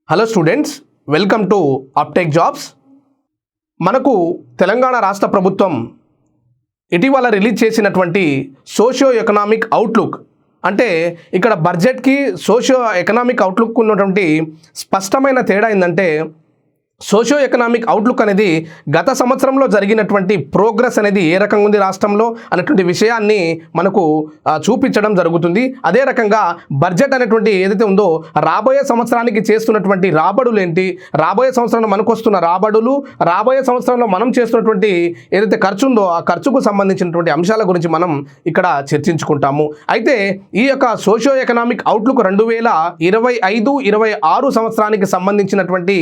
Hello students, welcome to అప్టెక్ jobs. మనకు తెలంగాణ రాష్ట్ర ప్రభుత్వం ఇటీవల రిలీజ్ చేసినటువంటి సోషియో ఎకనామిక్ అవుట్లుక్, అంటే ఇక్కడ బడ్జెట్కి సోషియో ఎకనామిక్ అవుట్లుక్ ఉన్నటువంటి స్పష్టమైన తేడా ఏంటంటే, సోషియో ఎకనామిక్ అవుట్లుక్ అనేది గత సంవత్సరంలో జరిగినటువంటి ప్రోగ్రెస్ అనేది ఏ రకంగా ఉంది రాష్ట్రంలో అనేటువంటి విషయాన్ని మనకు చూపించడం జరుగుతుంది. అదే రకంగా బడ్జెట్ అనేటువంటి ఏదైతే ఉందో రాబోయే సంవత్సరానికి చేస్తున్నటువంటి రాబడులు ఏంటి, రాబోయే సంవత్సరంలో మనకు వస్తున్న రాబడులు, రాబోయే సంవత్సరంలో మనం చేస్తున్నటువంటి ఏదైతే ఖర్చు ఉందో ఆ ఖర్చుకు సంబంధించినటువంటి అంశాల గురించి మనం ఇక్కడ చర్చించుకుంటాము. అయితే ఈ యొక్క సోషియో ఎకనామిక్ అవుట్లుక్ 2025-26 సంవత్సరానికి సంబంధించినటువంటి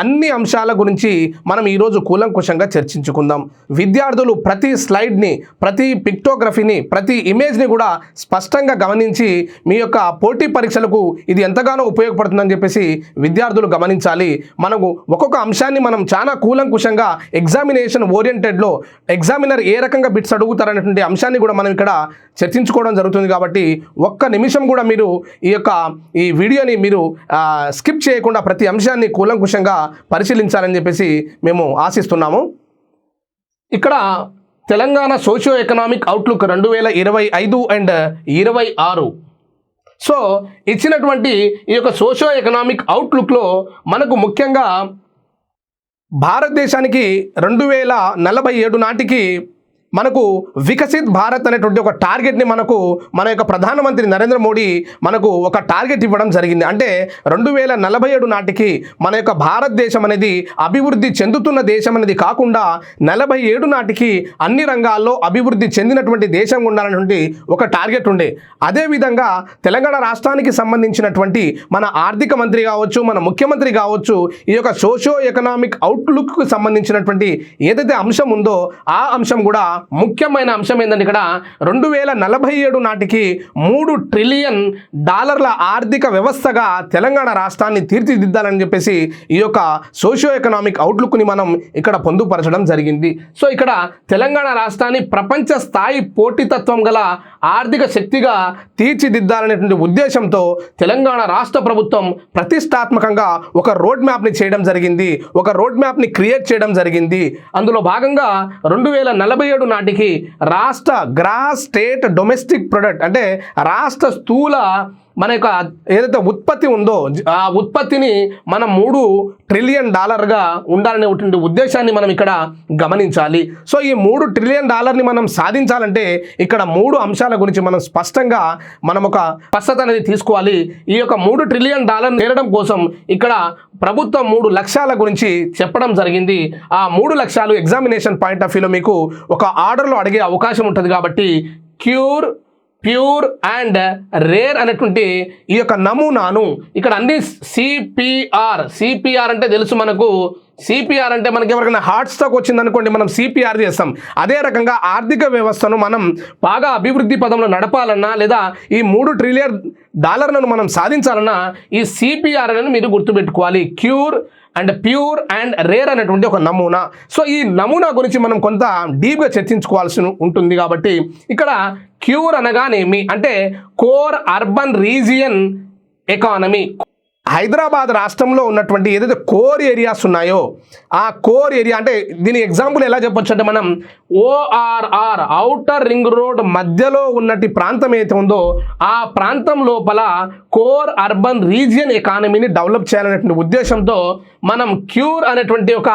అన్ని అంశాల గురించి మనం ఈరోజు కూలంకుషంగా చర్చించుకుందాం. విద్యార్థులు ప్రతి స్లైడ్ని, ప్రతి పిక్టోగ్రఫీని, ప్రతి ఇమేజ్ని కూడా స్పష్టంగా గమనించి మీ యొక్క పోటీ పరీక్షలకు ఇది ఎంతగానో ఉపయోగపడుతుందని చెప్పేసి విద్యార్థులు గమనించాలి. మనకు ఒక్కొక్క అంశాన్ని మనం చాలా కూలంకుషంగా ఎగ్జామినేషన్ ఓరియంటెడ్లో ఎగ్జామినర్ ఏ రకంగా బిట్స్ అడుగుతారనేటువంటి అంశాన్ని కూడా మనం ఇక్కడ చర్చించుకోవడం జరుగుతుంది. కాబట్టి ఒక్క నిమిషం కూడా మీరు ఈ వీడియోని మీరు స్కిప్ చేయకుండా ప్రతి అంశాన్ని కూలంకుషంగా పరిశీలించాలని చెప్పేసి మేము ఆశిస్తున్నాము. ఇక్కడ Telangana socio economic outlook 2025 and 26. So ఇచ్చినటువంటి ఈ యొక్క సోషియో ఎకనామిక్ అవుట్లుక్లో మనకు ముఖ్యంగా భారతదేశానికి 2047 నాటికి మనకు వికసిత్ భారత్ అనేటువంటి ఒక టార్గెట్ని మన యొక్క ప్రధానమంత్రి నరేంద్ర మోడీ మనకు ఒక టార్గెట్ ఇవ్వడం జరిగింది. అంటే 2047 నాటికి మన యొక్క భారతదేశం అనేది అభివృద్ధి చెందుతున్న దేశం అనేది కాకుండా 47 నాటికి అన్ని రంగాల్లో అభివృద్ధి చెందినటువంటి దేశంగా ఉండాలనేటువంటి ఒక టార్గెట్ ఉండే. అదేవిధంగా తెలంగాణ రాష్ట్రానికి సంబంధించినటువంటి మన ఆర్థిక మంత్రి కావచ్చు, మన ముఖ్యమంత్రి కావచ్చు, ఈ యొక్క సోషియో ఎకనామిక్ అవుట్లుక్కు సంబంధించినటువంటి ఏదైతే అంశం ఉందో ఆ అంశం కూడా ముఖ్యమైన అంశం ఏంటంటే, ఇక్కడ 2047 నాటికి $3 ట్రిలియన్ ఆర్థిక వ్యవస్థగా తెలంగాణ రాష్ట్రాన్ని తీర్చిదిద్దాలని చెప్పేసి ఈ యొక్క సోషియో ఎకనామిక్ అవుట్లుక్ని మనం ఇక్కడ పొందుపరచడం జరిగింది. సో ఇక్కడ తెలంగాణ రాష్ట్రాన్ని ప్రపంచ స్థాయి పోటీతత్వం గల ఆర్థిక శక్తిగా తీర్చిదిద్దాలనేటువంటి ఉద్దేశంతో తెలంగాణ రాష్ట్ర ప్రభుత్వం ప్రతిష్టాత్మకంగా ఒక రోడ్ మ్యాప్ని చేయడం జరిగింది, ఒక రోడ్ మ్యాప్ని క్రియేట్ చేయడం జరిగింది. అందులో భాగంగా 2047 నాటికి రాష్ట్ర గ్రాస్ స్టేట్ డొమెస్టిక్ ప్రొడక్ట్, అంటే రాష్ట్ర స్థూల మన యొక్క ఏదైతే ఉత్పత్తి ఉందో ఆ ఉత్పత్తిని మనం $3 ట్రిలియన్ ఉండాలనేటువంటి ఉద్దేశాన్ని మనం ఇక్కడ గమనించాలి. సో ఈ $3 ట్రిలియన్ మనం సాధించాలంటే ఇక్కడ 3 అంశాల గురించి మనం స్పష్టంగా ఒక స్పష్టత అనేది తీసుకోవాలి. ఈ యొక్క $3 ట్రిలియన్ చేరడం కోసం ఇక్కడ ప్రభుత్వం 3 లక్ష్యాల గురించి చెప్పడం జరిగింది. ఆ 3 లక్ష్యాలు ఎగ్జామినేషన్ పాయింట్ ఆఫ్ వ్యూలో మీకు ఒక ఆర్డర్లో అడిగే అవకాశం ఉంటుంది. కాబట్టి క్యూర్, ప్యూర్ అండ్ రేర్ అనేటువంటి ఈ యొక్క నమూనాను ఇక్కడ అన్ని సిపిఆర్ అంటే తెలుసు మనకు. సిపిఆర్ అంటే మనకి ఎవరికైనా హార్ట్ స్ట్రోక్ వచ్చిందనుకోండి, మనం సిపిఆర్ చేస్తాం. అదే రకంగా ఆర్థిక వ్యవస్థను మనం బాగా అభివృద్ధి పదంలో నడపాలన్నా, లేదా ఈ $3 ట్రిలియన్ మనం సాధించాలన్నా ఈ సిపిఆర్ అని మీరు గుర్తుపెట్టుకోవాలి. Cure and pure and rare అనేటువంటి ఒక నమూనా. సో ఈ నమూనా గురించి మనం కొంత డీప్గా చర్చించుకోవాల్సి ఉంటుంది. కాబట్టి ఇక్కడ క్యూర్ అనగానేమి అంటే core urban region economy. Hyderabad రాష్ట్రంలో ఉన్నటువంటి ఏదైతే కోర్ ఏరియాస్ ఉన్నాయో ఆ కోర్ ఏరియా, అంటే దీని ఎగ్జాంపుల్ ఎలా చెప్పొచ్చు అంటే, మనం ORR ఔటర్ రింగ్ రోడ్ మధ్యలో ఉన్నటి ప్రాంతం ఏదైతే ఉందో ఆ ప్రాంతం లోపల కోర్ అర్బన్ రీజియన్ ఎకానమీని డెవలప్ చేయాలనేటువంటి ఉద్దేశంతో మనం క్యూర్ అనేటువంటి ఒక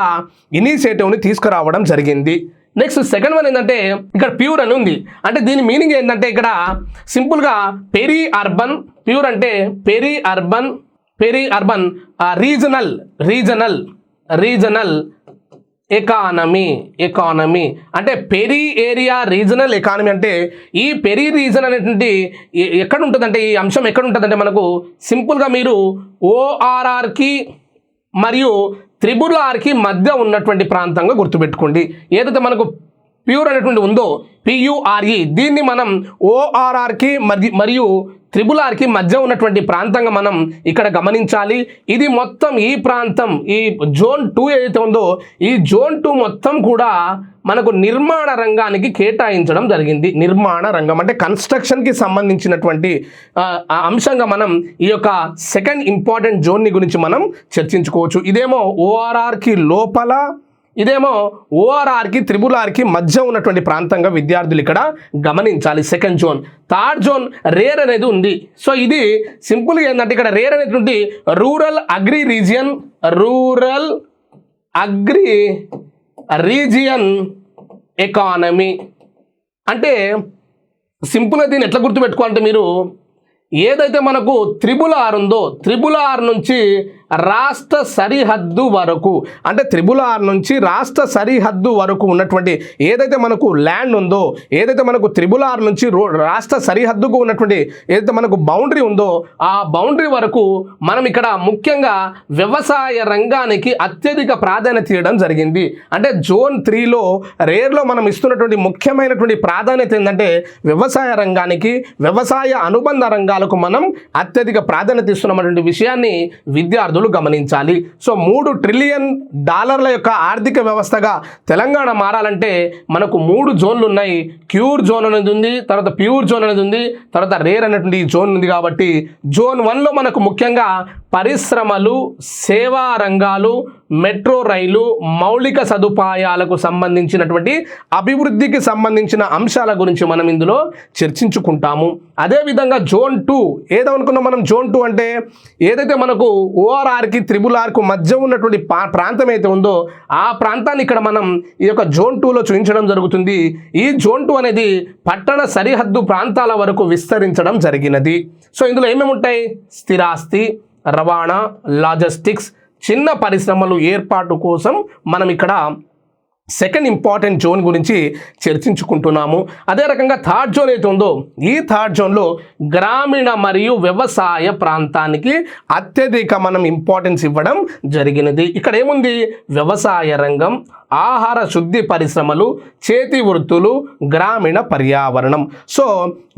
ఇనిషియేటివ్ని తీసుకురావడం జరిగింది. నెక్స్ట్ సెకండ్ వన్ ఏంటంటే, ఇక్కడ ప్యూర్ అని ఉంది. అంటే దీని మీనింగ్ ఏంటంటే, ఇక్కడ సింపుల్గా పెరీ అర్బన్, ప్యూర్ అంటే పెరీ అర్బన్ రీజనల్ ఎకానమీ అంటే పెరీ ఏరియా రీజనల్ ఎకానమీ. అంటే ఈ పెరీ రీజన్ అనేటువంటి ఎక్కడ ఉంటుందంటే, ఈ అంశం ఎక్కడ ఉంటుందంటే మనకు సింపుల్గా మీరు ORRకి మరియు RRకి మధ్య ఉన్నటువంటి ప్రాంతంగా గుర్తుపెట్టుకోండి. ఏదైతే మనకు ప్యూర్ అనేటువంటి ఉందో PURE, దీన్ని మనం ORRకి మరియు RRకి మధ్య ఉన్నటువంటి ప్రాంతంగా మనం ఇక్కడ గమనించాలి. ఇది మొత్తం ఈ ప్రాంతం, ఈ జోన్ 2 ఏదైతే ఉందో ఈ జోన్ 2 మొత్తం కూడా మనకు నిర్మాణ రంగానికి కేటాయించడం జరిగింది. నిర్మాణ రంగం అంటే కన్స్ట్రక్షన్కి సంబంధించినటువంటి అంశంగా మనం ఈ యొక్క సెకండ్ ఇంపార్టెంట్ జోన్ని గురించి మనం చర్చించుకోవచ్చు. ఇదేమో ఓఆర్ఆర్కి లోపల, ఇదేమో ఓఆర్ఆర్కి త్రిబుల్-ఆర్కి మధ్య ఉన్నటువంటి ప్రాంతంగా విద్యార్థులు ఇక్కడ గమనించాలి. Second zone. Third zone rare అనేది ఉంది. సో ఇది సింపుల్గా ఏంటంటే ఇక్కడ రేర్ అనేటువంటి rural agri region, rural agri region economy అంటే సింపుల్గా దీన్ని ఎట్లా గుర్తుపెట్టుకోవాలంటే మీరు ఏదైతే మనకు త్రిబుల్-ఆర్ ఉందో త్రిబుల్-ఆర్ నుంచి రాష్ట్ర సరిహద్దు వరకు అంటే త్రిబుల్-ఆర్ నుంచి రాష్ట్ర సరిహద్దు వరకు ఉన్నటువంటి ఏదైతే మనకు ల్యాండ్ ఉందో, ఏదైతే మనకు త్రిబుల్-ఆర్ నుంచి రాష్ట్ర సరిహద్దుకు ఉన్నటువంటి ఏదైతే మనకు బౌండరీ ఉందో ఆ బౌండరీ వరకు మనం ఇక్కడ ముఖ్యంగా వ్యవసాయ రంగానికి అత్యధిక ప్రాధాన్యత ఇవ్వడం జరిగింది. అంటే జోన్ 3లో రేర్లో మనం ఇస్తున్నటువంటి ముఖ్యమైనటువంటి ప్రాధాన్యత ఏంటంటే వ్యవసాయ రంగానికి, వ్యవసాయ అనుబంధ రంగాలకు మనం అత్యధిక ప్రాధాన్యత ఇస్తున్నటువంటి విషయాన్ని విద్యార్థులు గమనించాలి. సో $3 ట్రిలియన్ యొక్క ఆర్థిక వ్యవస్థగా తెలంగాణ మారాలంటే మనకు 3 జోన్లు ఉన్నాయి. క్యూర్ జోన్ అనేది ఉంది, తర్వాత ప్యూర్ జోన్ అనేది ఉంది, తర్వాత రేర్ అనేటువంటి జోన్ ఉంది. కాబట్టి జోన్ 1లో మనకు ముఖ్యంగా పరిశ్రమలు, సేవా రంగాలు, మెట్రో రైలు, మౌలిక సదుపాయాలకు సంబంధించినటువంటి అభివృద్ధికి సంబంధించిన అంశాల గురించి మనం ఇందులో చర్చించుకుంటాము. అదేవిధంగా జోన్ 2 ఏదనుకున్నాం మనం? జోన్ 2 అంటే ఏదైతే మనకు ఓఆర్ఆర్కి త్రిబుల్-ఆర్కు మధ్య ఉన్నటువంటి ప్రాంతం అయితే ఉందో ఆ ప్రాంతాన్ని ఇక్కడ మనం ఈ యొక్క జోన్ 2లో చూపించడం జరుగుతుంది. ఈ జోన్ 2 అనేది పట్టణ సరిహద్దు ప్రాంతాల వరకు విస్తరించడం జరిగినది. సో ఇందులో ఏమేమి ఉంటాయి? స్థిరాస్తి, రవాణా, లాజిస్టిక్స్, చిన్న పరిశ్రమలు ఏర్పాటు కోసం మనం ఇక్కడ సెకండ్ ఇంపార్టెంట్ జోన్ గురించి చర్చించుకుంటున్నాము. అదే రకంగా థర్డ్ జోన్ అయితే ఉందో ఈ థర్డ్ జోన్లో గ్రామీణ మరియు వ్యవసాయ ప్రాంతానికి అత్యధిక మనం ఇంపార్టెన్స్ ఇవ్వడం జరిగినది. ఇక్కడ ఏముంది? వ్యవసాయ రంగం, ఆహార శుద్ధి పరిశ్రమలు, చేతి వృత్తులు, గ్రామీణ పర్యావరణం. సో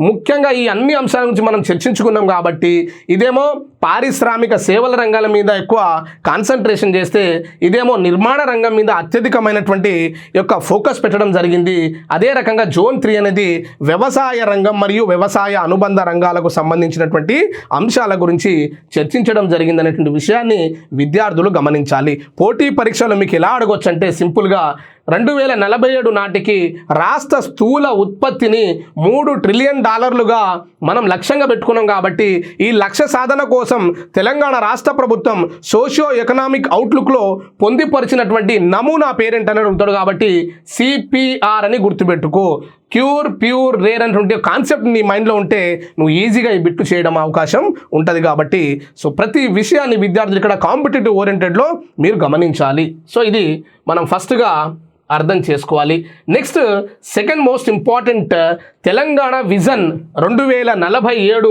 ముఖ్యంగా ఈ అన్ని అంశాల గురించి మనం చర్చించుకున్నాం. కాబట్టి ఇదేమో పారిశ్రామిక సేవల రంగాల మీద ఎక్కువ కాన్సన్ట్రేషన్ చేస్తే, ఇదేమో నిర్మాణ రంగం మీద అత్యధికమైనటువంటి యొక్క ఫోకస్ పెట్టడం జరిగింది. అదే రకంగా జోన్ 3 అనేది వ్యవసాయ రంగం మరియు వ్యవసాయ అనుబంధ రంగాలకు సంబంధించినటువంటి అంశాల గురించి చర్చించడం జరిగింది అనేటువంటి విషయాన్ని విద్యార్థులు గమనించాలి. పోటీ పరీక్షలు మీకు ఎలా అడగొచ్చు అంటే సింపుల్గా 2047 నాటికి రాష్ట్ర స్థూల ఉత్పత్తిని $3 ట్రిలియన్ మనం లక్ష్యంగా పెట్టుకున్నాం. కాబట్టి ఈ లక్ష్య సాధన కోసం తెలంగాణ రాష్ట్ర ప్రభుత్వం సోషియో ఎకనామిక్ అవుట్లుక్లో పొందుపరిచినటువంటి నమూనా పేరెంట్ అనేది ఉంటాడు. కాబట్టి CPR అని గుర్తుపెట్టుకో. క్యూర్, ప్యూర్, రేర్ అనేటువంటి కాన్సెప్ట్ నీ మైండ్లో ఉంటే నువ్వు ఈజీగా ఈ బిట్టు చేయడం అవకాశం ఉంటుంది. కాబట్టి సో ప్రతి విషయాన్ని విద్యార్థులు ఇక్కడ కాంపిటేటివ్ ఓరియంటెడ్లో మీరు గమనించాలి. సో ఇది మనం ఫస్ట్గా అర్థం చేసుకోవాలి. Next second most important Telangana vision 2047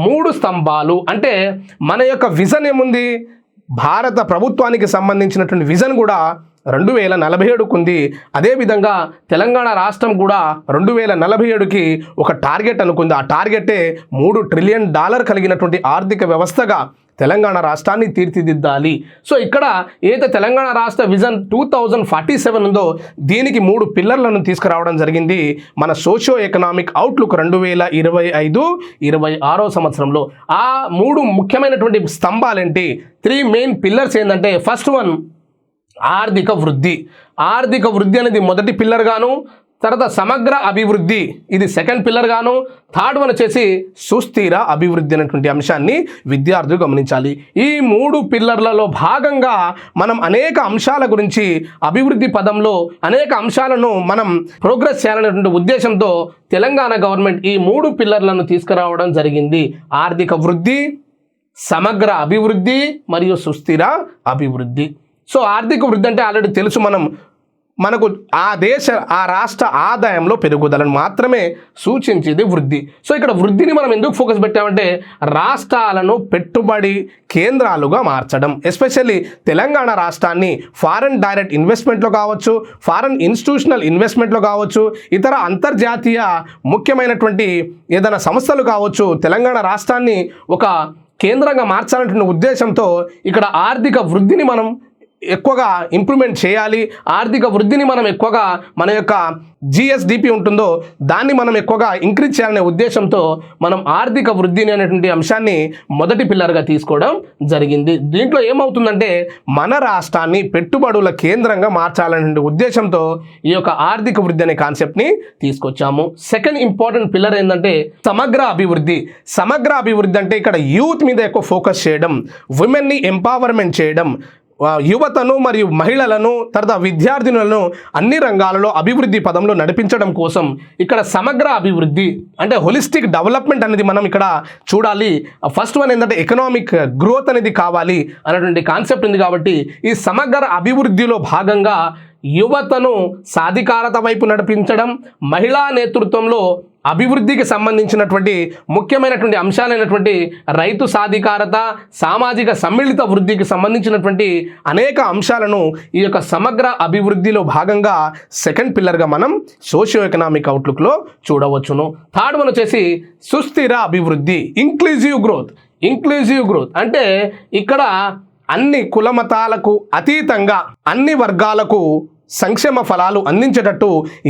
3 స్తంభాలు. అంటే మన యొక్క విజన్ ఏముంది? భారత ప్రభుత్వానికి సంబంధించినటువంటి విజన్ కూడా 2047కు ఉంది. అదేవిధంగా తెలంగాణ రాష్ట్రం కూడా 2047కి ఒక టార్గెట్ అనుకుంది. ఆ టార్గెటే $3 ట్రిలియన్ కలిగినటువంటి ఆర్థిక వ్యవస్థగా తెలంగాణ రాష్ట్రాన్ని తీర్చిదిద్దాలి. సో ఇక్కడ ఏదైతే తెలంగాణ రాష్ట్ర విజన్ 2047 ఉందో దీనికి 3 పిల్లర్లను తీసుకురావడం జరిగింది మన సోషియో ఎకనామిక్ అవుట్లుక్ 2025-26 సంవత్సరంలో. ఆ 3 ముఖ్యమైనటువంటి స్తంభాలేంటి? 3 మెయిన్ పిల్లర్స్ ఏంటంటే, ఫస్ట్ వన్ ఆర్థిక వృద్ధి. ఆర్థిక వృద్ధి అనేది మొదటి పిల్లర్ గాను, తర్వాత సమగ్ర అభివృద్ధి ఇది సెకండ్ పిల్లర్ గాను, థర్డ్ వన్ వచ్చేసి సుస్థిర అభివృద్ధి అనేటువంటి అంశాన్ని విద్యార్థులు గమనించాలి. ఈ 3 పిల్లర్లలో భాగంగా మనం అనేక అంశాల గురించి అభివృద్ధి పదంలో అనేక అంశాలను మనం ప్రోగ్రెస్ చేయాలనేటువంటి ఉద్దేశంతో తెలంగాణ గవర్నమెంట్ ఈ 3 పిల్లర్లను తీసుకురావడం జరిగింది. ఆర్థిక వృద్ధి, సమగ్ర అభివృద్ధి మరియు సుస్థిర అభివృద్ధి. సో ఆర్థిక వృద్ధి అంటే ఆల్రెడీ తెలుసు, మనకు ఆ రాష్ట్ర ఆదాయంలో పెరుగుదలను మాత్రమే సూచించేది వృద్ధి. సో ఇక్కడ వృద్ధిని మనం ఎందుకు ఫోకస్ పెట్టామంటే రాష్ట్రాలను పెట్టుబడి కేంద్రాలుగా మార్చడం, ఎస్పెషల్లీ తెలంగాణ రాష్ట్రాన్ని ఫారెన్ డైరెక్ట్ ఇన్వెస్ట్మెంట్లో కావచ్చు, ఫారెన్ ఇన్స్టిట్యూషనల్ ఇన్వెస్ట్మెంట్లో కావచ్చు, ఇతర అంతర్జాతీయ ముఖ్యమైనటువంటి ఏదైనా సంస్థలు కావచ్చు, తెలంగాణ రాష్ట్రాన్ని ఒక కేంద్రంగా మార్చాలనేటువంటి ఉద్దేశంతో ఇక్కడ ఆర్థిక వృద్ధిని మనం ఎక్కువగా ఇంప్రూవ్మెంట్ చేయాలి, ఆర్థిక వృద్ధిని మనం ఎక్కువగా మన యొక్క జిఎస్డిపి ఉంటుందో దాన్ని మనం ఎక్కువగా ఇంక్రీజ్ చేయాలనే ఉద్దేశంతో మనం ఆర్థిక వృద్ధిని అనేటువంటి అంశాన్ని మొదటి పిల్లర్గా తీసుకోవడం జరిగింది. దీంట్లో ఏమవుతుందంటే మన రాష్ట్రాన్ని పెట్టుబడుల కేంద్రంగా మార్చాలనే ఉద్దేశంతో ఈ యొక్క ఆర్థిక వృద్ధి అనే కాన్సెప్ట్ని తీసుకొచ్చాము. సెకండ్ ఇంపార్టెంట్ పిల్లర్ ఏంటంటే సమగ్ర అభివృద్ధి. సమగ్ర అభివృద్ధి అంటే ఇక్కడ యూత్ మీద ఎక్కువ ఫోకస్ చేయడం, విమెన్ని ఎంపవర్మెంట్ చేయడం, యువతను మరియు మహిళలను తర్వాత విద్యార్థినులను అన్ని రంగాలలో అభివృద్ధి పదంలో నడిపించడం కోసం ఇక్కడ సమగ్ర అభివృద్ధి అంటే హోలిస్టిక్ డెవలప్మెంట్ అనేది మనం ఇక్కడ చూడాలి. ఫస్ట్ వన్ ఏంటంటే ఎకనామిక్ గ్రోత్ అనేది కావాలి అనేటువంటి కాన్సెప్ట్ ఉంది. కాబట్టి ఈ సమగ్ర అభివృద్ధిలో భాగంగా యువతను సాధికారత వైపు నడిపించడం, మహిళా నేతృత్వంలో అభివృద్ధికి సంబంధించినటువంటి ముఖ్యమైనటువంటి అంశాలైనటువంటి రైతు సాధికారత, సామాజిక సమ్మిళిత వృద్ధికి సంబంధించినటువంటి అనేక అంశాలను ఈ యొక్క సమగ్ర అభివృద్ధిలో భాగంగా సెకండ్ పిల్లర్గా మనం సోషియో ఎకనామిక్ అవుట్లుక్లో చూడవచ్చును. థర్డ్ వన్ వచ్చేసి సుస్థిర అభివృద్ధి, ఇంక్లూజివ్ గ్రోత్. ఇంక్లూజివ్ గ్రోత్ అంటే ఇక్కడ అన్ని కులమతాలకు అతీతంగా అన్ని వర్గాలకు సంక్షేమ ఫలాలు అందించేటట్టు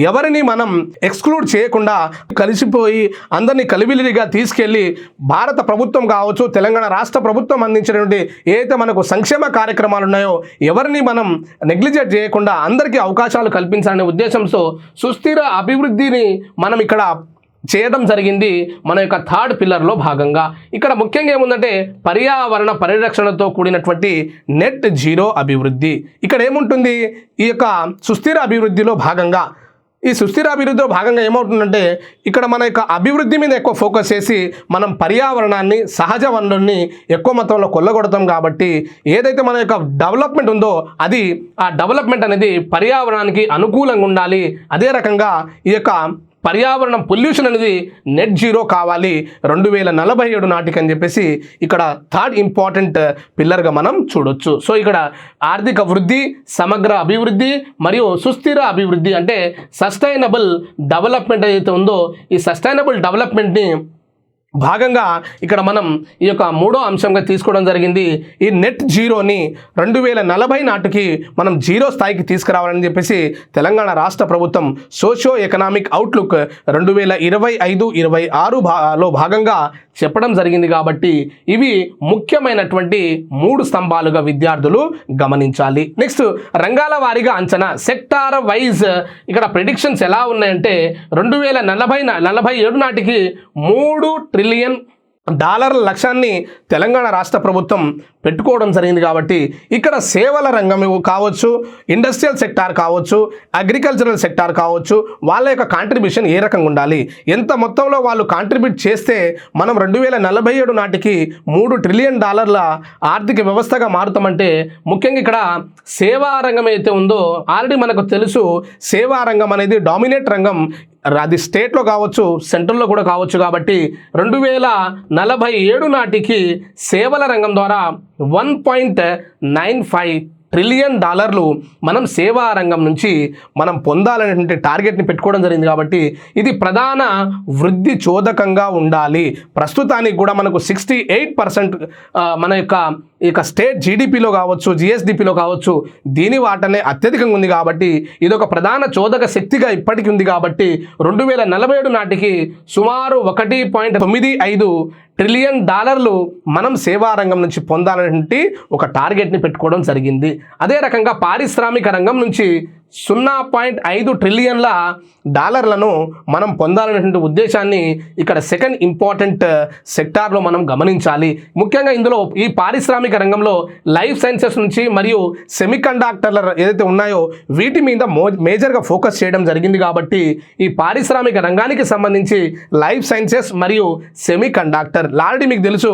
ఎవరిని మనం ఎక్స్క్లూడ్ చేయకుండా కలిసిపోయి అందరినీ కలివిలిగా తీసుకెళ్ళి భారత ప్రభుత్వం కావచ్చు, తెలంగాణ రాష్ట్ర ప్రభుత్వం అందించినటువంటి ఏదైతే మనకు సంక్షేమ కార్యక్రమాలు ఉన్నాయో ఎవరిని మనం నెగ్లిజెక్ట్ చేయకుండా అందరికీ అవకాశాలు కల్పించాలనే ఉద్దేశంతో సుస్థిర అభివృద్ధిని మనం ఇక్కడ చేయడం జరిగింది మన యొక్క థర్డ్ పిల్లర్లో భాగంగా. ఇక్కడ ముఖ్యంగా ఏముందంటే పర్యావరణ పరిరక్షణతో కూడినటువంటి నెట్ జీరో అభివృద్ధి. ఇక్కడ ఏముంటుంది ఈ యొక్క సుస్థిర అభివృద్ధిలో భాగంగా, ఈ సుస్థిర అభివృద్ధిలో భాగంగా ఏమవుతుందంటే ఇక్కడ మన యొక్క అభివృద్ధి మీద ఎక్కువ ఫోకస్ చేసి మనం పర్యావరణాన్ని, సహజ వనరుల్ని ఎక్కువ మొత్తంలో కొల్లగొడతాం. కాబట్టి ఏదైతే మన యొక్క డెవలప్మెంట్ ఉందో అది ఆ డెవలప్మెంట్ అనేది పర్యావరణానికి అనుకూలంగా ఉండాలి. అదే రకంగా ఈ యొక్క పర్యావరణం పొల్యూషన్ అనేది నెట్ జీరో కావాలి 2047 నాటికి అని చెప్పేసి ఇక్కడ థర్డ్ ఇంపార్టెంట్ పిల్లర్గా మనం చూడొచ్చు. సో ఇక్కడ ఆర్థిక వృద్ధి, సమగ్ర అభివృద్ధి మరియు సుస్థిర అభివృద్ధి అంటే సస్టైనబుల్ డెవలప్మెంట్ ఏదైతే ఉందో ఈ సస్టైనబుల్ డెవలప్మెంట్ని భాగంగా ఇక్కడ మనం ఈ యొక్క మూడో అంశంగా తీసుకోవడం జరిగింది. ఈ నెట్ జీరోని 2040 నాటికి మనం జీరో స్థాయికి తీసుకురావాలని చెప్పేసి తెలంగాణ రాష్ట్ర ప్రభుత్వం సోషియో ఎకనామిక్ అవుట్లుక్ 2025-26లో భాగంగా చెప్పడం జరిగింది. కాబట్టి ఇవి ముఖ్యమైనటువంటి 3 స్తంభాలుగా విద్యార్థులు గమనించాలి. నెక్స్ట్ రంగాల వారీగా అంచనా, సెక్టార్ వైజ్ ఇక్కడ ప్రిడిక్షన్స్ ఎలా ఉన్నాయంటే 2047 నాటికి $3 ట్రిలియన్ లక్ష్యాన్ని తెలంగాణ రాష్ట్ర ప్రభుత్వం పెట్టుకోవడం జరిగింది. కాబట్టి ఇక్కడ సేవల రంగం కావచ్చు, ఇండస్ట్రియల్ సెక్టార్ కావచ్చు, అగ్రికల్చరల్ సెక్టార్ కావచ్చు, వాళ్ళ యొక్క కాంట్రిబ్యూషన్ ఏ రకంగా ఉండాలి, ఎంత మొత్తంలో వాళ్ళు కాంట్రిబ్యూట్ చేస్తే మనం 2047 నాటికి $3 ట్రిలియన్ ఆర్థిక వ్యవస్థగా మారుతామంటే ముఖ్యంగా ఇక్కడ సేవా రంగం అయితే ఉందో ఆల్రెడీ మనకు తెలుసు. సేవా రంగం అనేది డామినేట్ రంగం, అది స్టేట్లో కావచ్చు, సెంట్రల్లో కూడా కావచ్చు. కాబట్టి 2047 నాటికి సేవల రంగం ద్వారా $1.95 ట్రిలియన్ మనం సేవా రంగం నుంచి మనం పొందాలనేటువంటి టార్గెట్ని పెట్టుకోవడం జరిగింది. కాబట్టి ఇది ప్రధాన వృద్ధి చోదకంగా ఉండాలి. ప్రస్తుతానికి కూడా మనకు 68% మన యొక్క స్టేట్ జీడిపిలో కావచ్చు, జిఎస్డిపిలో కావచ్చు దీని వాటనే అత్యధికంగా ఉంది. కాబట్టి ఇది ఒక ప్రధాన చోదక శక్తిగా ఇప్పటికీ ఉంది. కాబట్టి 2047 నాటికి సుమారు $1.95 ట్రిలియన్ మనం సేవా రంగం నుంచి పొందాలనేటువంటి ఒక టార్గెట్ని పెట్టుకోవడం జరిగింది. అదే రకంగా పారిశ్రామిక రంగం నుంచి 0.5 ట్రిలియన్ల మనం పొందాలనేటువంటి ఉద్దేశాన్ని ఇక్కడ సెకండ్ ఇంపార్టెంట్ సెక్టార్లో మనం గమనించాలి. ముఖ్యంగా ఇందులో ఈ పారిశ్రామిక రంగంలో లైఫ్ సైన్సెస్ నుంచి మరియు సెమీకండక్టర్ల ఏదైతే ఉన్నాయో వీటి మీద మేజర్గా ఫోకస్ చేయడం జరిగింది. కాబట్టి ఈ పారిశ్రామిక రంగానికి సంబంధించి లైఫ్ సైన్సెస్ మరియు సెమీకండక్టర్ ఆల్రెడీ మీకు తెలుసు,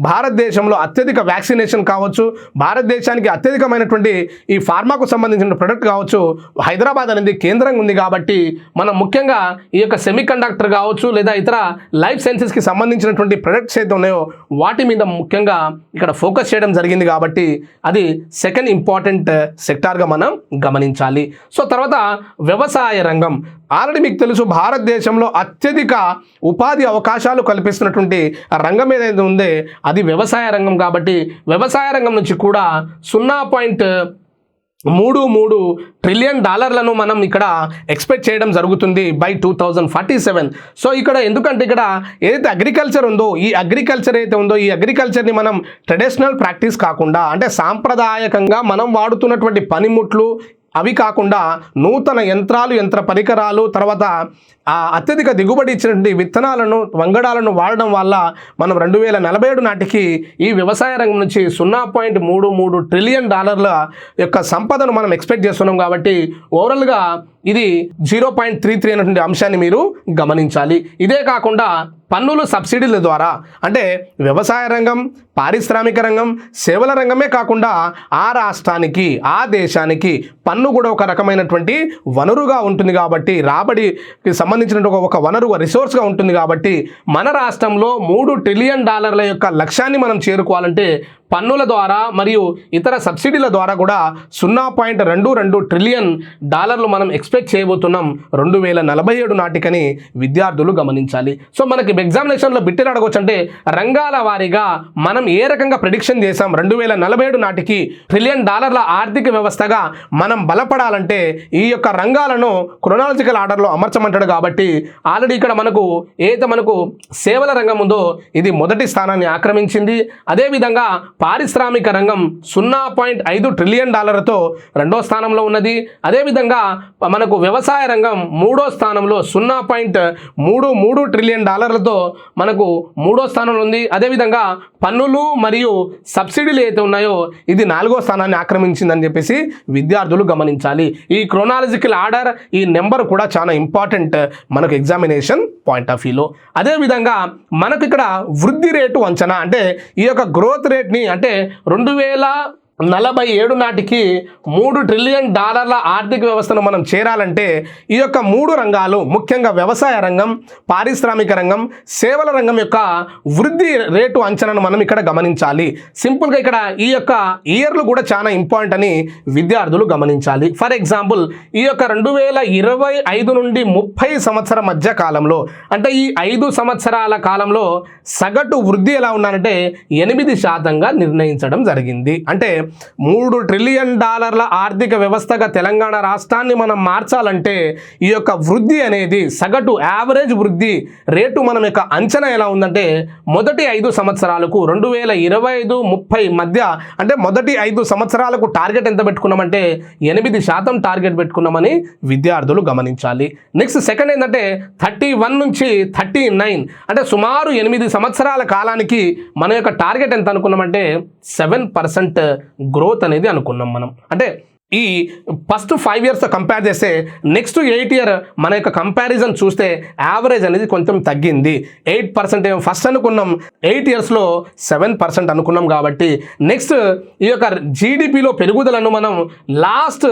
భారతదేశంలో అత్యధిక వ్యాక్సినేషన్ కావచ్చు, భారతదేశానికి అత్యధికమైనటువంటి ఈ ఫార్మాకు సంబంధించిన ప్రొడక్ట్ కావచ్చు, హైదరాబాద్ అనేది కేంద్రంగా ఉంది. కాబట్టి మనం ముఖ్యంగా ఈ యొక్క సెమీకండక్టర్ కావచ్చు లేదా ఇతర లైఫ్ సైన్సెస్కి సంబంధించినటువంటి ప్రొడక్ట్స్ అయితే ఉన్నాయో వాటి మీద ముఖ్యంగా ఇక్కడ ఫోకస్ చేయడం జరిగింది. కాబట్టి అది సెకండ్ ఇంపార్టెంట్ సెక్టార్గా మనం గమనించాలి. సో తర్వాత వ్యవసాయ రంగం ఆల్రెడీ మీకు తెలుసు, భారతదేశంలో అత్యధిక ఉపాధి అవకాశాలు కల్పిస్తున్నటువంటి రంగం ఏదైతే ఉందో అది వ్యవసాయ రంగం. కాబట్టి వ్యవసాయ రంగం నుంచి కూడా $3 ట్రిలియన్ మనం ఇక్కడ ఎక్స్పెక్ట్ చేయడం జరుగుతుంది బై 2047. సో ఇక్కడ ఎందుకంటే ఇక్కడ ఏదైతే అగ్రికల్చర్ ఉందో ఈ అగ్రికల్చర్ని మనం ట్రెడిషనల్ ప్రాక్టీస్ కాకుండా అంటే సాంప్రదాయకంగా మనం వాడుతున్నటువంటి పనిముట్లు అవి కాకుండా నూతన యంత్రాలు, యంత్ర పరికరాలు, తర్వాత అత్యధిక దిగుబడి ఇచ్చినటువంటి విత్తనాలను, వంగడాలను వాడడం వల్ల మనం 2047 నాటికి ఈ వ్యవసాయ రంగం నుంచి $0.33 ట్రిలియన్ యొక్క సంపదను మనం ఎక్స్పెక్ట్ చేస్తున్నాం. కాబట్టి ఓవరాల్గా ఇది 0.33 అనేటువంటి అంశాన్ని మీరు గమనించాలి. ఇదే కాకుండా పన్నులు సబ్సిడీల ద్వారా అంటే వ్యవసాయ రంగం, పారిశ్రామిక రంగం, సేవల రంగమే కాకుండా ఆ రాష్ట్రానికి, ఆ దేశానికి పన్ను కూడా ఒక రకమైనటువంటి వనరుగా ఉంటుంది. కాబట్టి రాబడికి సంబంధించిన ఒక వనరు, రిసోర్స్గా ఉంటుంది. కాబట్టి మన రాష్ట్రంలో $3 ట్రిలియన్ యొక్క లక్ష్యాన్ని మనం చేరుకోవాలంటే పన్నుల ద్వారా మరియు ఇతర సబ్సిడీల ద్వారా కూడా $0.22 ట్రిలియన్ మనం ఎక్స్పెక్ట్ చేయబోతున్నాం 2047 నాటికని విద్యార్థులు గమనించాలి. సో మనకి ఎగ్జామినేషన్లో బిట్టెలు అడగవచ్చు అంటే రంగాల వారీగా మనం ఏ రకంగా ప్రెడిక్షన్ చేసాం 2047 నాటికి $1 ట్రిలియన్ ఆర్థిక వ్యవస్థగా మనం బలపడాలంటే ఈ యొక్క రంగాలను క్రొనాలజికల్ ఆర్డర్లో అమర్చమంటాడు. కాబట్టి ఆల్రెడీ ఇక్కడ మనకు సేవల రంగం ఉందో ఇది మొదటి స్థానాన్ని ఆక్రమించింది. అదేవిధంగా పారిశ్రామిక రంగం $0.5 ట్రిలియన్ రెండో స్థానంలో ఉన్నది. అదేవిధంగా మనకు వ్యవసాయ రంగం మూడో స్థానంలో $0.33 ట్రిలియన్ మనకు మూడో స్థానంలో ఉంది. అదేవిధంగా పన్నులు మరియు సబ్సిడీలు ఏదైతే ఉన్నాయో ఇది 4వ స్థానాన్ని ఆక్రమించిందని చెప్పేసి విద్యార్థులు గమనించాలి. ఈ క్రోనాలజికల్ ఆర్డర్, ఈ నెంబర్ కూడా చాలా ఇంపార్టెంట్ మనకు ఎగ్జామినేషన్ పాయింట్ ఆఫ్ వ్యూలో. అదేవిధంగా మనకు ఇక్కడ వృద్ధి రేటు అంచనా అంటే ఈ యొక్క గ్రోత్ రేట్ని అంటే 2047 నాటికి $3 ట్రిలియన్ ఆర్థిక వ్యవస్థను మనం చేరాలంటే ఈ యొక్క 3 రంగాలు ముఖ్యంగా వ్యవసాయ రంగం, పారిశ్రామిక రంగం, సేవల రంగం యొక్క వృద్ధి రేటు అంచనాను మనం ఇక్కడ గమనించాలి. సింపుల్గా ఇక్కడ ఈ యొక్క ఇయర్లు కూడా చాలా ఇంపార్టెంట్ అని విద్యార్థులు గమనించాలి. ఫర్ ఎగ్జాంపుల్ ఈ యొక్క 2025 నుండి 30 సంవత్సరం మధ్య కాలంలో అంటే ఈ 5 సంవత్సరాల కాలంలో సగటు వృద్ధి ఎలా ఉన్నారంటే 8% నిర్ణయించడం జరిగింది. అంటే $3 ట్రిలియన్ ఆర్థిక వ్యవస్థగా తెలంగాణ రాష్ట్రాన్ని మనం మార్చాలంటే ఈ యొక్క వృద్ధి అనేది సగటు యావరేజ్ వృద్ధి రేటు మనం యొక్క అంచనా ఎలా ఉందంటే మొదటి 5 సంవత్సరాలకు 2025-30 మధ్య అంటే మొదటి 5 సంవత్సరాలకు టార్గెట్ ఎంత పెట్టుకున్నామంటే 8% టార్గెట్ పెట్టుకున్నామని విద్యార్థులు గమనించాలి. నెక్స్ట్ సెకండ్ ఏంటంటే 31 నుంచి 39 అంటే సుమారు 8 సంవత్సరాల కాలానికి మన యొక్క టార్గెట్ ఎంత అనుకున్నామంటే 7% గ్రోత్ అనేది అనుకున్నాం మనం. అంటే ఈ ఫస్ట్ 5 ఇయర్స్తో కంపేర్ చేస్తే నెక్స్ట్ 8 ఇయర్ మన యొక్క కంపారిజన్ చూస్తే యావరేజ్ అనేది కొంచెం తగ్గింది. 8% ఫస్ట్ అనుకున్నాం, 8 ఇయర్స్లో 7% అనుకున్నాం. కాబట్టి నెక్స్ట్ ఈ యొక్క జీడిపిలో పెరుగుదలను మనం లాస్ట్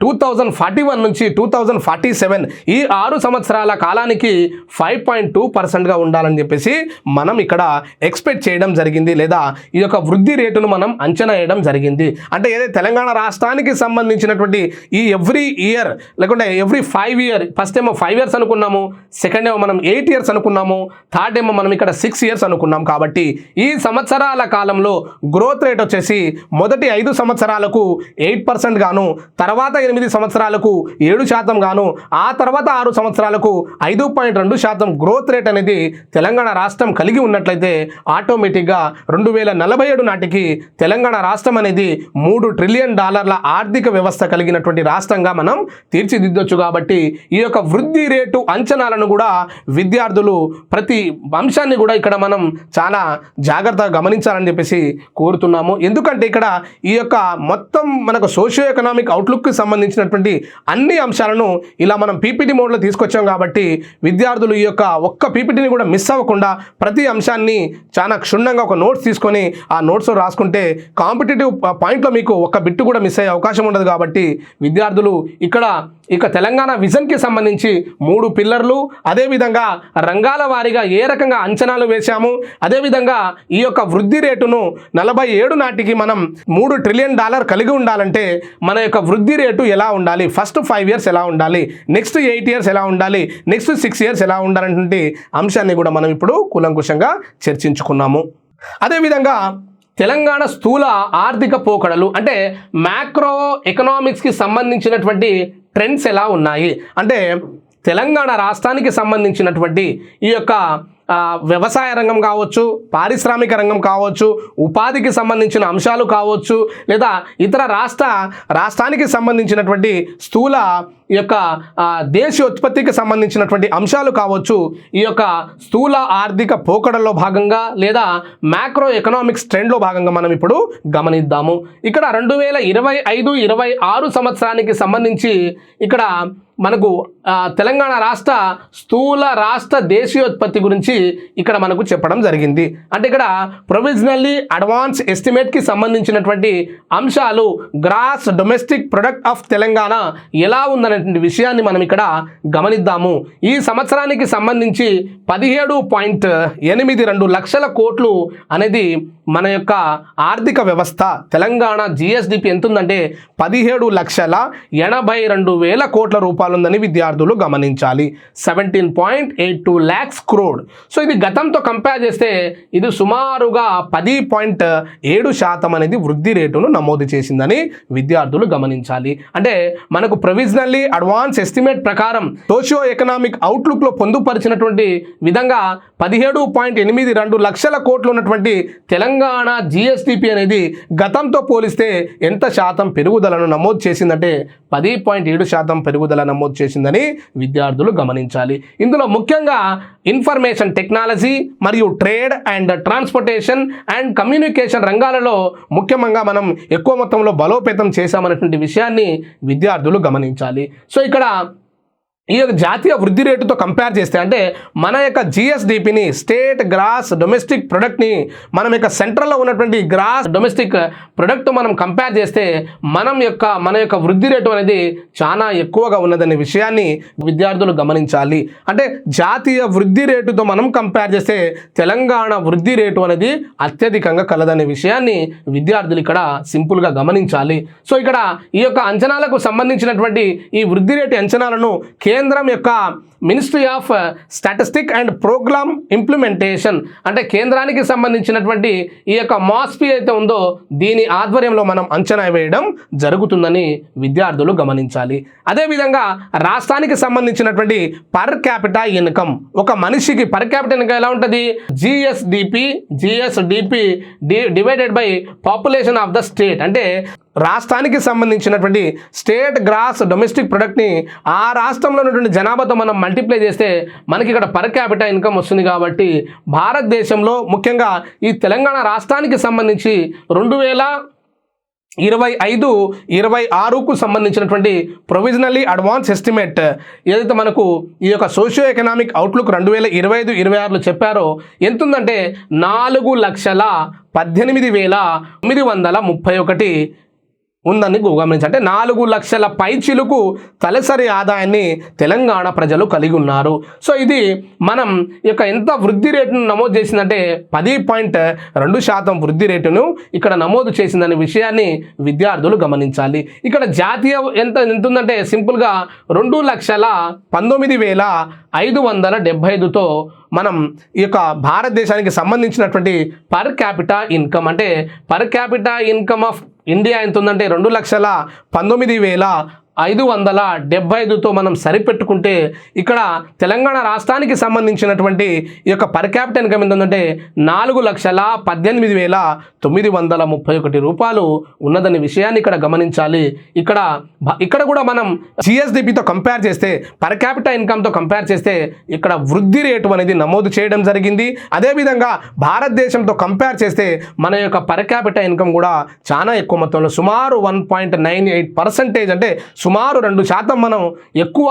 2041 నుంచి 2047 ఈ 6 సంవత్సరాల కాలానికి 5.2%గా ఉండాలని చెప్పేసి మనం ఇక్కడ ఎక్స్పెక్ట్ చేయడం జరిగింది, లేదా ఈ యొక్క వృద్ధి రేటును మనం అంచనా వేయడం జరిగింది. అంటే ఏదైతే తెలంగాణ రాష్ట్రానికి సంబంధించినటువంటి ఈ ఎవ్రీ ఇయర్ లేకుంటే ఎవ్రీ 5 ఇయర్ ఫస్ట్ ఏమో 5 ఇయర్స్ అనుకున్నాము, సెకండ్ ఏమో మనం 8 ఇయర్స్ అనుకున్నాము, థర్డ్ ఏమో మనం ఇక్కడ 6 ఇయర్స్ అనుకున్నాం. కాబట్టి ఈ సంవత్సరాల కాలంలో గ్రోత్ రేట్ వచ్చేసి మొదటి 5 సంవత్సరాలకు 8% గాను, తర్వాత 8 సంవత్సరాలకు 7% గాను, ఆ తర్వాత 6 సంవత్సరాలకు 5.2% గ్రోత్ రేట్ అనేది తెలంగాణ రాష్ట్రం కలిగి ఉన్నట్లయితే ఆటోమేటిక్గా 2047 నాటికి తెలంగాణ రాష్ట్రం అనేది $3 ట్రిలియన్ ఆర్థిక వ్యవస్థ కలిగినటువంటి రాష్ట్రంగా మనం తీర్చిదిద్దొచ్చు. కాబట్టి ఈ యొక్క వృద్ధి రేటు అంచనాలను కూడా విద్యార్థులు ప్రతి అంశాన్ని కూడా ఇక్కడ మనం చాలా జాగ్రత్తగా గమనించాలని చెప్పేసి కోరుతున్నాము. ఎందుకంటే ఇక్కడ ఈ యొక్క మొత్తం మనకు సోషియో ఎకనామిక్ అవుట్లుక్కి సంబంధించినటువంటి అన్ని అంశాలను ఇలా మనం పీపీటీ మోడ్లో తీసుకొచ్చాం. కాబట్టి విద్యార్థులు ఈ యొక్క ఒక్క పీపీటీని కూడా మిస్ అవ్వకుండా ప్రతి అంశాన్ని చాలా క్షుణ్ణంగా ఒక నోట్స్ తీసుకొని ఆ నోట్స్ రాసుకుంటే కాంపిటేటివ్ పాయింట్లో మీకు ఒక్క బిట్టు కూడా మిస్ అయ్యే అవకాశం ఉండదు. కాబట్టి విద్యార్థులు ఇక్కడ తెలంగాణ విజన్కి సంబంధించి 3 పిల్లర్లు, అదేవిధంగా రంగాల వారీగా ఏ రకంగా అంచనాలు వేశాము, అదేవిధంగా ఈ యొక్క వృద్ధి రేటును 47 నాటికి మనం $3 ట్రిలియన్ కలిగి ఉండాలంటే మన యొక్క వృద్ధి రేటు ఎలా ఉండాలి, ఫస్ట్ 5 ఇయర్స్ ఎలా ఉండాలి, నెక్స్ట్ 8 ఇయర్స్ ఎలా ఉండాలి, నెక్స్ట్ 6 ఇయర్స్ ఎలా ఉండాలనేటువంటి అంశాన్ని కూడా మనం ఇప్పుడు కూలంకుషంగా చర్చించుకున్నాము. అదేవిధంగా తెలంగాణ స్థూల ఆర్థిక పోకడలు అంటే మ్యాక్రో ఎకనామిక్స్కి సంబంధించినటువంటి ట్రెండ్స్ ఎలా ఉన్నాయి అంటే తెలంగాణ రాష్ట్రానికి సంబంధించినటువంటి ఈ యొక్క వ్యవసాయ రంగం కావచ్చు, పారిశ్రామిక రంగం కావచ్చు, ఉపాధికి సంబంధించిన అంశాలు కావచ్చు, లేదా ఇతర రాష్ట్రానికి సంబంధించినటువంటి స్థూల ఈ యొక్క దేశీయోత్పత్తికి సంబంధించినటువంటి అంశాలు కావచ్చు, ఈ యొక్క స్థూల ఆర్థిక పోకడల్లో భాగంగా లేదా మ్యాక్రో ఎకనామిక్స్ ట్రెండ్లో భాగంగా మనం ఇప్పుడు గమనిద్దాము. ఇక్కడ 2025-26 సంవత్సరానికి సంబంధించి ఇక్కడ మనకు తెలంగాణ రాష్ట్ర స్థూల రాష్ట్ర దేశీయోత్పత్తి గురించి ఇక్కడ మనకు చెప్పడం జరిగింది. అంటే ఇక్కడ ప్రొవిజనల్లీ అడ్వాన్స్ ఎస్టిమేట్కి సంబంధించినటువంటి అంశాలు gross domestic product of Telangana ఎలా ఉందనేటువంటి విషయాన్ని మనం ఇక్కడ గమనిద్దాము. ఈ సంవత్సరానికి సంబంధించి 17.82 లక్షల కోట్లు అనేది మన యొక్క ఆర్థిక వ్యవస్థ తెలంగాణ జిఎస్డిపి ఎంత ఉందంటే 17,82,000 కోట్ల రూపాయలు ఉందని విద్యార్థులు గమనించాలి. 17.82 lakhs crore. సో ఇది గతంతో కంపేర్ చేస్తే ఇది సుమారుగా 10.7% అనేది వృద్ధి రేటును నమోదు చేసిందని విద్యార్థులు గమనించాలి. అంటే మనకు ప్రొవిజనల్లీ అడ్వాన్స్ ఎస్టిమేట్ ప్రకారం సోషియో ఎకనామిక్ అవుట్లుక్లో పొందుపరిచినటువంటి విధంగా 17.82 లక్షల కోట్లు ఉన్నటువంటి తెలంగాణ జిఎస్డిపి అనేది గతంతో పోలిస్తే ఎంత శాతం పెరుగుదలను నమోదు చేసిందంటే 10.7% పెరుగుదల నమోదు చేసిందని విద్యార్థులు గమనించాలి. ఇందులో ముఖ్యంగా ఇన్ఫర్మేషన్ టెక్నాలజీ మరియు trade and transportation and communication రంగాలలో ముఖ్యంగా మనం ఎక్కువ మొత్తంలో బలోపేతం చేశామనేటువంటి విషయాన్ని విద్యార్థులు గమనించాలి. సో ఇక్కడ ఈ యొక్క జాతీయ వృద్ధి రేటుతో కంపేర్ చేస్తే అంటే మన యొక్క జిఎస్డిపిని స్టేట్ గ్రాస్ డొమెస్టిక్ ప్రొడక్ట్ని మనం యొక్క సెంట్రల్లో ఉన్నటువంటి గ్రాస్ డొమెస్టిక్ ప్రొడక్ట్ మనం కంపేర్ చేస్తే మన యొక్క వృద్ధి రేటు అనేది చాలా ఎక్కువగా ఉన్నదనే విషయాన్ని విద్యార్థులు గమనించాలి. అంటే జాతీయ వృద్ధి రేటుతో మనం కంపేర్ చేస్తే తెలంగాణ వృద్ధి రేటు అనేది అత్యధికంగా కలదనే విషయాన్ని విద్యార్థులు ఇక్కడ సింపుల్గా గమనించాలి. సో ఇక్కడ ఈ యొక్క అంచనాలకు సంబంధించినటువంటి ఈ వృద్ధి రేటు అంచనాలను కేంద్రం యొక్క ministry of statistic and programme implementation అంటే కేంద్రానికి సంబంధించినటువంటి ఈ యొక్క మాస్పీ అయితే ఉందో దీని ఆధ్వర్యంలో మనం అంచనా వేయడం జరుగుతుందని విద్యార్థులు గమనించాలి. అదేవిధంగా రాష్ట్రానికి సంబంధించినటువంటి పర్ క్యాపిటా ఇన్కమ్ ఒక మనిషికి పర్ క్యాపిటా ఇన్కమ్ ఎలా ఉంటుంది GSDP divided by population of the state అంటే రాష్ట్రానికి సంబంధించినటువంటి స్టేట్ గ్రాస్ డొమెస్టిక్ ప్రొడక్ట్ని ఆ రాష్ట్రంలో ఉన్నటువంటి జనాభాతో మనం మల్టిప్లై చేస్తే మనకి ఇక్కడ పర్ క్యాపిటా ఇన్కమ్ వస్తుంది. కాబట్టి భారతదేశంలో ముఖ్యంగా ఈ తెలంగాణ రాష్ట్రానికి సంబంధించి 2025-26కు సంబంధించినటువంటి ప్రొవిజనల్లీ అడ్వాన్స్ ఎస్టిమేట్ ఏదైతే మనకు ఈ యొక్క సోషియో ఎకనామిక్ అవుట్లుక్ 2025-26లో చెప్పారో ఎంత ఉందంటే 4,18,931 ఉందని గమనించాలి. అంటే 4 లక్షల పైచిలుకు తలసరి ఆదాయాన్ని తెలంగాణ ప్రజలు కలిగి ఉన్నారు. సో ఇది మనం యొక్క ఎంత వృద్ధి రేటును నమోదు చేసిందంటే 10.2% వృద్ధి రేటును ఇక్కడ నమోదు చేసిందనే విషయాన్ని విద్యార్థులు గమనించాలి. ఇక్కడ జాతీయ ఎంత ఉందంటే సింపుల్గా 2,19,575తో మనం ఈ యొక్క భారతదేశానికి సంబంధించినటువంటి పర్ క్యాపిటా ఇన్కమ్ అంటే per capita income of India ఎంత ఉందంటే 2,19,575తో మనం సరిపెట్టుకుంటే ఇక్కడ తెలంగాణ రాష్ట్రానికి సంబంధించినటువంటి ఈ యొక్క పర్ క్యాపిటల్ ఇన్కమ్ ఎంత ఉందంటే 4,18,931 రూపాయలు ఉన్నదని విషయాన్ని ఇక్కడ గమనించాలి. ఇక్కడ కూడా మనం జిఎస్డిపితో కంపేర్ చేస్తే పర్ క్యాపిటల్ ఇన్కమ్తో కంపేర్ చేస్తే ఇక్కడ వృద్ధి రేటు అనేది నమోదు చేయడం జరిగింది. అదేవిధంగా భారతదేశంతో కంపేర్ చేస్తే మన యొక్క పర్ క్యాపిటల్ ఇన్కమ్ కూడా చాలా ఎక్కువ మొత్తంలో సుమారు 1.98% అంటే సుమారు 2% మనం ఎక్కువ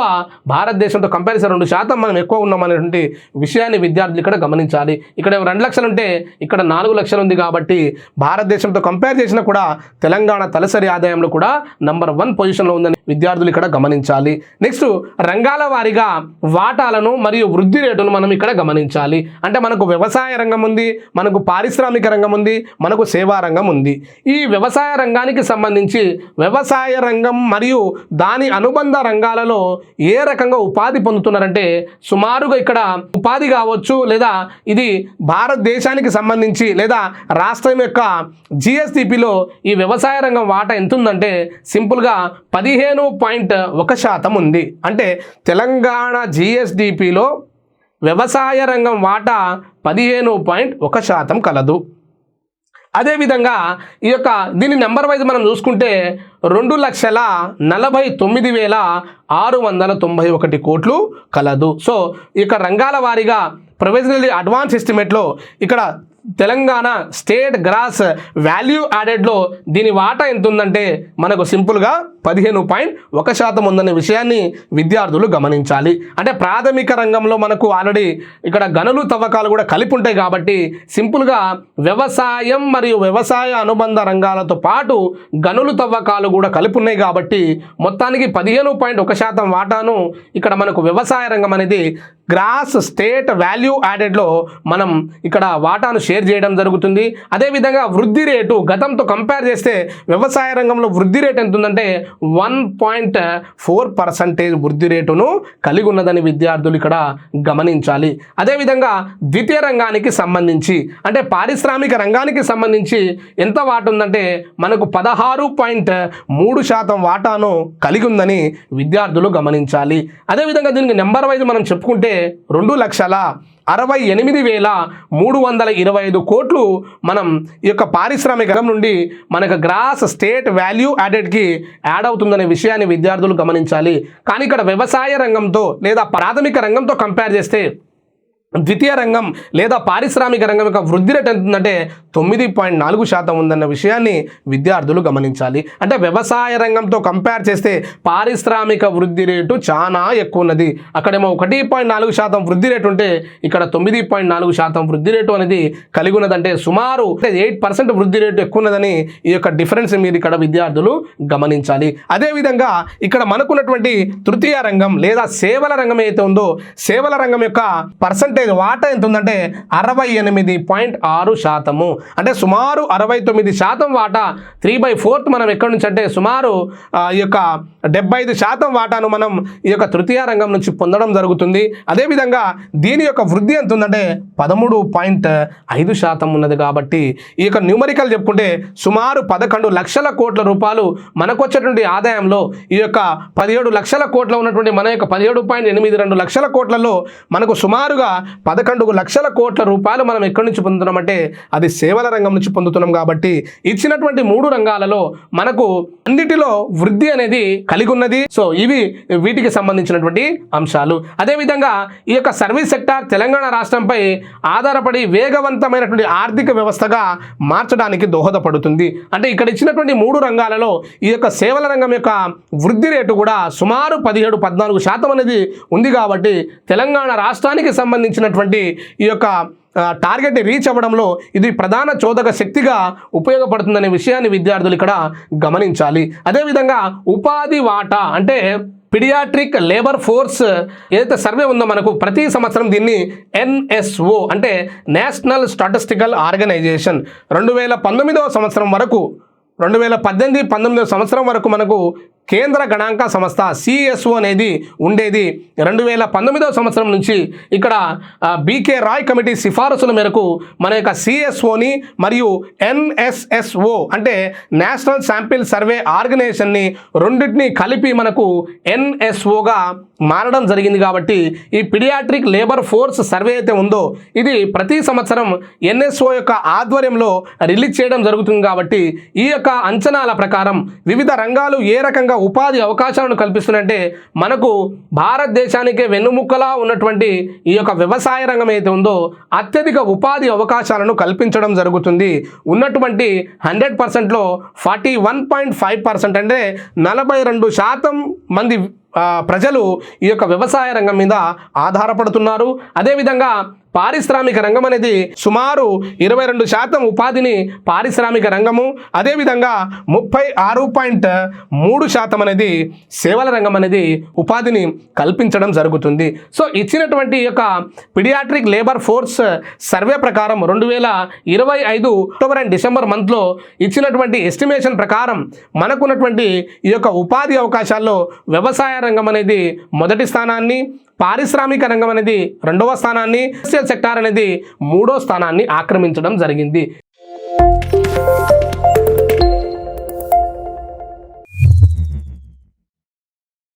భారతదేశంతో కంపేర్ చేస్తే 2% మనం ఎక్కువ ఉన్నామనేటువంటి విషయాన్ని విద్యార్థులు ఇక్కడ గమనించాలి. ఇక్కడ 2 లక్షలు ఉంటే ఇక్కడ 4 లక్షలు ఉంది. కాబట్టి భారతదేశంతో కంపేర్ చేసినా కూడా తెలంగాణ తలసరి ఆదాయంలో కూడా నంబర్ 1 పొజిషన్లో ఉందని విద్యార్థులు ఇక్కడ గమనించాలి. నెక్స్ట్ రంగాల వారీగా వాటాలను మరియు వృద్ధి రేటును మనం ఇక్కడ గమనించాలి. అంటే మనకు వ్యవసాయ రంగం ఉంది, మనకు పారిశ్రామిక రంగం ఉంది, మనకు సేవా రంగం ఉంది. ఈ వ్యవసాయ రంగానికి సంబంధించి వ్యవసాయ రంగం మరియు దాని అనుబంధ రంగాలలో ఏ రకంగా ఉపాధి పొందుతున్నారంటే సుమారుగా ఇక్కడ ఉపాధి కావచ్చు లేదా ఇది భారతదేశానికి సంబంధించి లేదా రాష్ట్రం యొక్క జిఎస్డిపిలో ఈ వ్యవసాయ రంగం వాటా ఎంత ఉందంటే సింపుల్గా 15.1% ఉంది. అంటే తెలంగాణ జిఎస్డిపిలో వ్యవసాయ రంగం వాటా 15.1% కలదు. అదేవిధంగా ఈ యొక్క దీని నెంబర్ వైజ్ మనం చూసుకుంటే 2,49,691 కోట్లు కలదు. సో ఇక రంగాల వారీగా ప్రొవిజనల్లీ అడ్వాన్స్ ఎస్టిమేట్లో ఇక్కడ తెలంగాణ స్టేట్ గ్రాస్ వాల్యూ యాడెడ్లో దీని వాటా ఎంత ఉందంటే మనకు సింపుల్గా 15.1% ఉందనే విషయాన్ని విద్యార్థులు గమనించాలి. అంటే ప్రాథమిక రంగంలో మనకు ఆల్రెడీ ఇక్కడ గనులు తవ్వకాలు కూడా కలిపి ఉంటాయి కాబట్టి సింపుల్గా వ్యవసాయం మరియు వ్యవసాయ అనుబంధ రంగాలతో పాటు గనులు తవ్వకాలు కూడా కలిపి ఉన్నాయి కాబట్టి మొత్తానికి 15.1% వాటాను ఇక్కడ మనకు వ్యవసాయ రంగం అనేది గ్రాస్ స్టేట్ వాల్యూ యాడెడ్లో మనం ఇక్కడ వాటాను షేర్ చేయడం జరుగుతుంది. అదేవిధంగా వృద్ధి రేటు గతంతో కంపేర్ చేస్తే వ్యవసాయ రంగంలో వృద్ధి రేటు ఎంత ఉందంటే 1.4% వృద్ధి రేటును కలిగి ఉన్నదని విద్యార్థులు ఇక్కడ గమనించాలి. అదేవిధంగా ద్వితీయ రంగానికి సంబంధించి అంటే పారిశ్రామిక రంగానికి సంబంధించి ఎంత వాటా ఉందంటే మనకు 16.3% వాటాను కలిగి ఉందని విద్యార్థులు గమనించాలి. అదేవిధంగా దీనికి నెంబర్ వైజ్ మనం చెప్పుకుంటే 2,68,325 కోట్లు మనం ఈ యొక్క పారిశ్రామిక రంగం నుండి మనకు గ్రాస్ స్టేట్ వాల్యూ యాడెడ్కి యాడ్ అవుతుందనే విషయాన్ని విద్యార్థులు గమనించాలి. కానీ ఇక్కడ వ్యవసాయ రంగంతో లేదా ప్రాథమిక రంగంతో కంపేర్ చేస్తే ద్వితీయ రంగం లేదా పారిశ్రామిక రంగం యొక్క వృద్ధి రేటు ఎంత ఉందంటే 9.4% ఉందన్న విషయాన్ని విద్యార్థులు గమనించాలి. అంటే వ్యవసాయ రంగంతో కంపేర్ చేస్తే పారిశ్రామిక వృద్ధి రేటు చాలా ఎక్కువ ఉన్నది. అక్కడేమో 1.4% వృద్ధి రేటు ఉంటే ఇక్కడ 9.4% వృద్ధి రేటు అనేది కలిగి ఉన్నదంటే సుమారు 8% వృద్ధి రేటు ఎక్కువ ఉన్నదని ఈ యొక్క డిఫరెన్స్ మీరు ఇక్కడ విద్యార్థులు గమనించాలి. అదేవిధంగా ఇక్కడ మనకున్నటువంటి తృతీయ రంగం లేదా సేవల రంగం ఏదైతే ఉందో సేవల రంగం యొక్క పర్సంటేజ్ వాటా ఎంత ఉందంటే 68.6%. అంటే సుమారు 69% వాటా 3/4 మనం ఎక్కడి నుంచి అంటే సుమారు ఈ యొక్క 75% వాటాను మనం ఈ యొక్క తృతీయ రంగం నుంచి పొందడం జరుగుతుంది. అదేవిధంగా దీని యొక్క వృద్ధి ఎంత ఉందంటే 13.5% ఉన్నది. కాబట్టి ఈ యొక్క న్యూమరికల్ చెప్పుకుంటే సుమారు 11 లక్షల కోట్ల రూపాయలు మనకు వచ్చేటువంటి ఆదాయంలో ఈ యొక్క 17 లక్షల కోట్ల ఉన్నటువంటి మన యొక్క 17.82 లక్షల కోట్లలో మనకు సుమారుగా 11 లక్షల కోట్ల రూపాయలు మనం ఎక్కడి నుంచి పొందుతున్నామంటే అది సేవల రంగం నుంచి పొందుతున్నాం. కాబట్టి ఇచ్చినటువంటి 3 రంగాలలో మనకు అన్నిటిలో వృద్ధి అనేది కలిగి ఉన్నది. సో ఇవి వీటికి సంబంధించినటువంటి అంశాలు. అదేవిధంగా ఈ యొక్క సర్వీస్ సెక్టార్ తెలంగాణ రాష్ట్రంపై ఆధారపడి వేగవంతమైనటువంటి ఆర్థిక వ్యవస్థగా మార్చడానికి దోహదపడుతుంది. అంటే ఇక్కడ ఇచ్చినటువంటి 3 రంగాలలో ఈ యొక్క సేవల రంగం యొక్క వృద్ధి రేటు కూడా సుమారు 17-14% అనేది ఉంది. కాబట్టి తెలంగాణ రాష్ట్రానికి సంబంధించినటువంటి ఈ యొక్క టార్గెట్ని రీచ్ అవ్వడంలో ఇది ప్రధాన చోదక శక్తిగా ఉపయోగపడుతుందనే విషయాన్ని విద్యార్థులు ఇక్కడ గమనించాలి. అదేవిధంగా ఉపాధి వాటా అంటే పీడియాట్రిక్ లేబర్ ఫోర్స్ ఏదైతే సర్వే ఉందో మనకు ప్రతి సంవత్సరం దీన్ని NSO అంటే నేషనల్ స్టాటిస్టికల్ ఆర్గనైజేషన్ 2019వ సంవత్సరం వరకు 2018-19 సంవత్సరం వరకు మనకు కేంద్ర గణాంక సంస్థ CSO అనేది ఉండేది. 2019వ సంవత్సరం నుంచి ఇక్కడ BK రాయ్ కమిటీ సిఫారసుల మేరకు మన యొక్క CSOని మరియు NSSO అంటే నేషనల్ శాంపిల్ సర్వే ఆర్గనైజేషన్ని రెండింటిని కలిపి మనకు NSOగా మారడం జరిగింది. కాబట్టి ఈ పీడియాట్రిక్ లేబర్ ఫోర్స్ సర్వే అయితే ఉందో ఇది ప్రతి సంవత్సరం NSO యొక్క ఆధ్వర్యంలో రిలీజ్ చేయడం జరుగుతుంది. కాబట్టి ఈ యొక్క అంచనాల ప్రకారం వివిధ రంగాలు ఏ రకంగా ఉపాధి అవకాశాలను కల్పిస్తున్నాయంటే మనకు భారతదేశానికే వెన్నుముక్కలా ఉన్నటువంటి ఈ యొక్క వ్యవసాయ రంగం ఏదైతే ఉందో అత్యధిక ఉపాధి అవకాశాలను కల్పించడం జరుగుతుంది. ఉన్నటువంటి 100%లో 41.5% అంటే 42% మంది ప్రజలు ఈ యొక్క వ్యవసాయ రంగం మీద ఆధారపడుతున్నారు. అదేవిధంగా పారిశ్రామిక రంగం అనేది సుమారు 22% ఉపాధిని పారిశ్రామిక రంగము, అదేవిధంగా 36.3% అనేది సేవల రంగం అనేది ఉపాధిని కల్పించడం జరుగుతుంది. సో ఇచ్చినటువంటి యొక్క పిడియాట్రిక్ లేబర్ ఫోర్స్ సర్వే ప్రకారం 2025 అక్టోబర్ అండ్ డిసెంబర్ మంత్లో ఇచ్చినటువంటి ఎస్టిమేషన్ ప్రకారం మనకున్నటువంటి ఈ యొక్క ఉపాధి అవకాశాల్లో వ్యవసాయ రంగం అనేది మొదటి స్థానాన్ని, పారిశ్రామిక రంగం అనేది 2వ స్థానాన్ని, ఇండస్ట్రియల్ సెక్టార్ అనేది 3వ స్థానాన్ని ఆక్రమించడం జరిగింది.